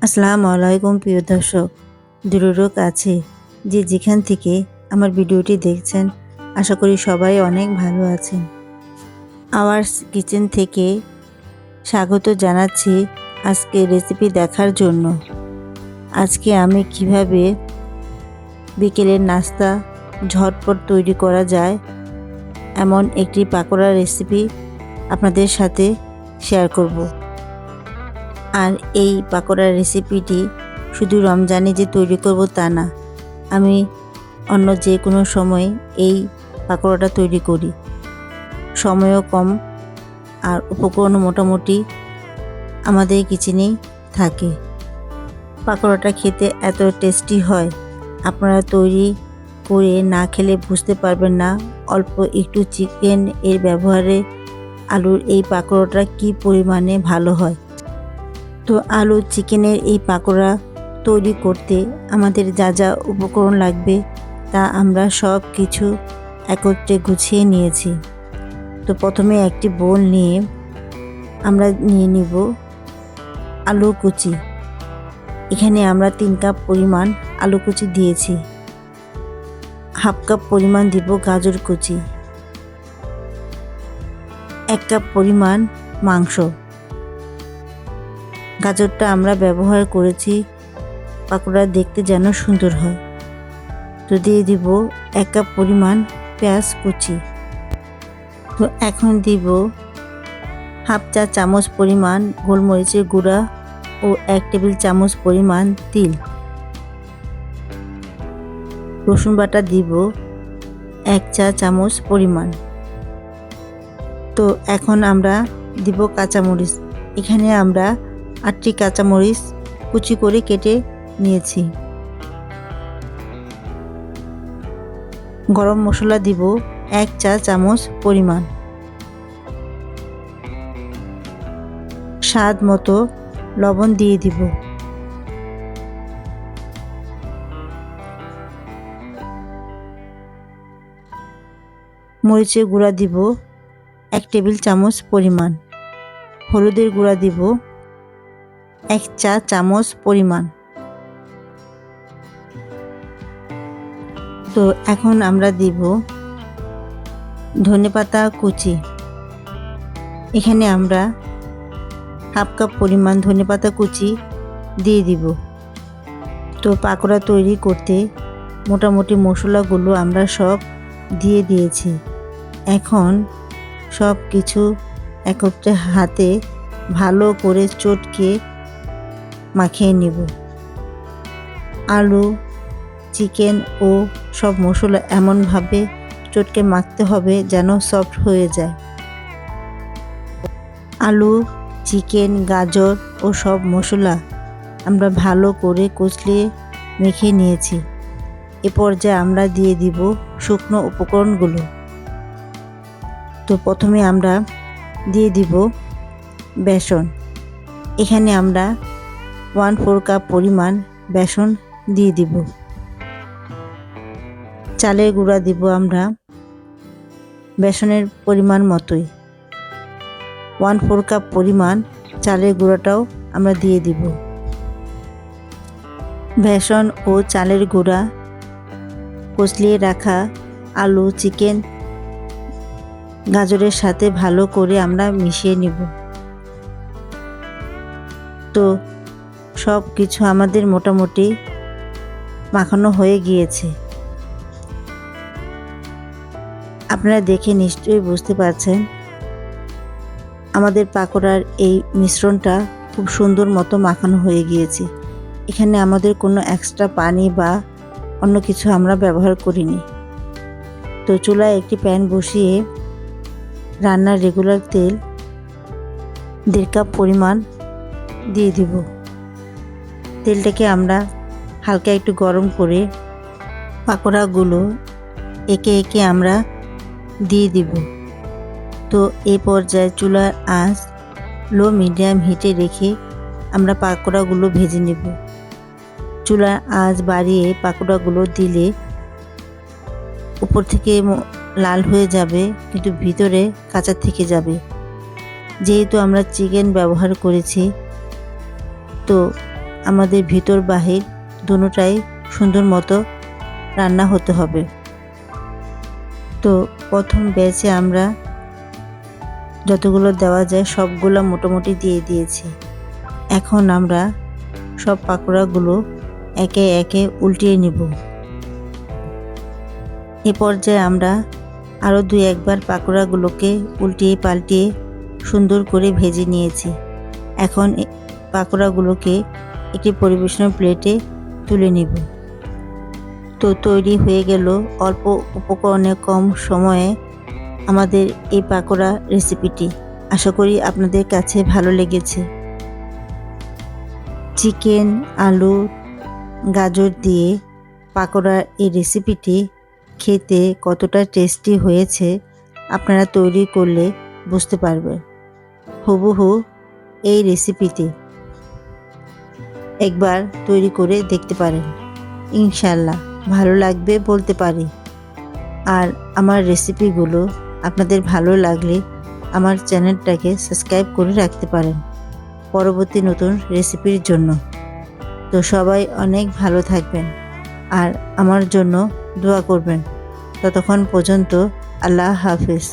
আসসালামু আলাইকুম প্রিয় দর্শক, দূরেরও কাছে যে যেখান থেকে আমার ভিডিওটি দেখছেন, আশা করি সবাই অনেক ভালো আছেন। আওয়ার্স কিচেন থেকে স্বাগত জানাচ্ছি আজকে রেসিপি দেখার জন্য। আজকে আমি কিভাবে বিকেলের নাস্তা ঝটপট তৈরি করা যায় এমন একটি পাকোড়া রেসিপি আপনাদের সাথে শেয়ার করব। আর এই পাকোড়ার রেসিপিটি শুধু রমজানে যে তৈরি করব তা না, আমি অন্য যে কোনো সময় এই পাকোড়াটা তৈরি করি। সময়ও কম আর উপকরণ মোটামুটি আমাদের কিচেনেই থাকে। পাকোড়াটা খেতে এত টেস্টি হয়, আপনারা তৈরি করে না খেলে বুঝতে পারবেন না অল্প একটু চিকেন এর ব্যবহারে আলুর এই পাকোড়াটা কী পরিমাণে ভালো হয়। তো আলু চিকেনের এই পাকোড়া তৈরি করতে আমাদের যা যা উপকরণ লাগবে তা আমরা সব কিছু একত্রে গুছিয়ে নিয়েছি। তো প্রথমে একটি বোল নিয়ে আমরা নিয়ে নিব আলু কুচি। এখানে আমরা 3 কাপ পরিমাণ আলু কুচি দিয়েছি। হাফ কাপ পরিমাণ দিব গাজর কুচি, 1 কাপ পরিমাণ মাংস। গাজরটা আমরা ব্যবহার করেছি পাকোড়া দেখতে যেন সুন্দর হয়। তো দিয়ে দিব 1 কাপ পরিমাণ পেঁয়াজ কুচি। তো এখন দিব হাফ চা চামচ পরিমাণ গোলমরিচের গুঁড়া ও 1 টেবিল চামচ পরিমাণ তিল। রসুন বাটা দিব 1 চা চামচ পরিমাণ। তো এখন আমরা দিব কাঁচামরিচ। এখানে আমরা 8টি কাঁচামরিচ কুচি করে কেটে নিয়েছি। গরম মশলা দিব 1 চা চামচ পরিমাণ। স্বাদ মতো লবণ দিয়ে দিব। মরিচের গুঁড়া দিব 1 টেবিল চামচ পরিমাণ। হলুদের গুঁড়া দিব 1 চা চামচ পরিমাণ। তো এখন আমরা দিব ধনেপাতা কুচি। এখানে আমরা হাফ কাপ পরিমাণ ধনেপাতা কুচি দিয়ে দিব। তো পাকোড়া তৈরি করতে মোটামুটি মশলাগুলো আমরা সব দিয়ে দিয়েছি। এখন সব কিছু একত্রে হাতে ভালো করে চটকে মাখিয়ে নেব। আলু, চিকেন ও সব মশলা এমনভাবে চটকে মাখতে হবে যেন সফট হয়ে যায়। আলু, চিকেন, গাজর ও সব মশলা আমরা ভালো করে কষলিয়ে মেখে নিয়েছি। এ পর্যায়ে আমরা দিয়ে দিব শুকনো উপকরণগুলো। তো প্রথমে আমরা দিয়ে দিব বেসন। এখানে আমরা 1/4 কাপ পরিমাণ বেসন দিয়ে দিব। চালের গুঁড়া দিব আমরা বেসনের পরিমাণ মতোই। 1/4 কাপ পরিমাণ চালের গুঁড়াটাও আমরা দিয়ে দিব। বেসন ও চালের গুঁড়া কষলিয়ে রাখা আলু, চিকেন, গাজরের সাথে ভালো করে আমরা মিশিয়ে নিব। তো সব কিছু আমাদের মোটামুটি মাখানো হয়ে গিয়েছে। আপনারা দেখে নিশ্চয়ই বুঝতে পারছেন আমাদের পাকোড়ার এই মিশ্রণটা খুব সুন্দর মতো মাখানো হয়ে গিয়েছে। এখানে আমাদের কোনো এক্সট্রা পানি বা অন্য কিছু আমরা ব্যবহার করিনি। তো চুলায় একটি প্যান বসিয়ে রান্নার রেগুলার তেল 1.5 কাপ পরিমাণ দিয়ে দিব। তেলটাকে আমরা হালকা একটু গরম করে পাকোড়াগুলো একে একে আমরা দিয়ে দিব। তো এই পর্যায়ে চুলার আঁচ লো মিডিয়াম হিটে রেখে আমরা পাকোড়াগুলো ভেজে নেব। চুলার আঁচ বাড়িয়ে পাকোড়াগুলো দিলে উপর থেকে লাল হয়ে যাবে, কিন্তু ভিতরে কাঁচা থেকে যাবে। যেহেতু আমরা চিকেন ব্যবহার করেছি, তো আমাদের ভিতর বাহির দুটোটাই সুন্দর মতো রান্না হতে হবে। তো প্রথম ব্যাচে আমরা যতগুলো দেওয়া যায় সবগুলো মোটামুটি দিয়ে দিয়েছি। এখন আমরা সব পাকোড়াগুলো একে একে উল্টিয়ে নিব। এ পর্যায়ে আমরা আরও 2-1 বার পাকোড়াগুলোকে উল্টিয়ে পাল্টিয়ে সুন্দর করে ভেজে নিয়েছি। এখন পাকোড়াগুলোকে একটি পরিবেশনের প্লেটে তুলে নিব। তো তৈরি হয়ে গেল অল্প উপকরণে কম সময়ে আমাদের এই পাকোড়া রেসিপিটি। আশা করি আপনাদের কাছে ভালো লেগেছে। চিকেন, আলু, গাজর দিয়ে পাকোড়ার এই রেসিপিটি খেতে কতটা টেস্টি হয়েছে আপনারা তৈরি করলে বুঝতে পারবেন। হুবহু এই রেসিপিটি একবার তৈরি করে দেখতে পারেন, ইনশাল্লাহ ভালো লাগবে বলতে পারি। আর আমার রেসিপিগুলো আপনাদের ভালো লাগলে আমার চ্যানেলটাকে সাবস্ক্রাইব করে রাখতে পারেন পরবর্তী নতুন রেসিপির জন্য। তো সবাই অনেক ভালো থাকবেন আর আমার জন্য দোয়া করবেন। ততক্ষণ পর্যন্ত আল্লাহ হাফেজ।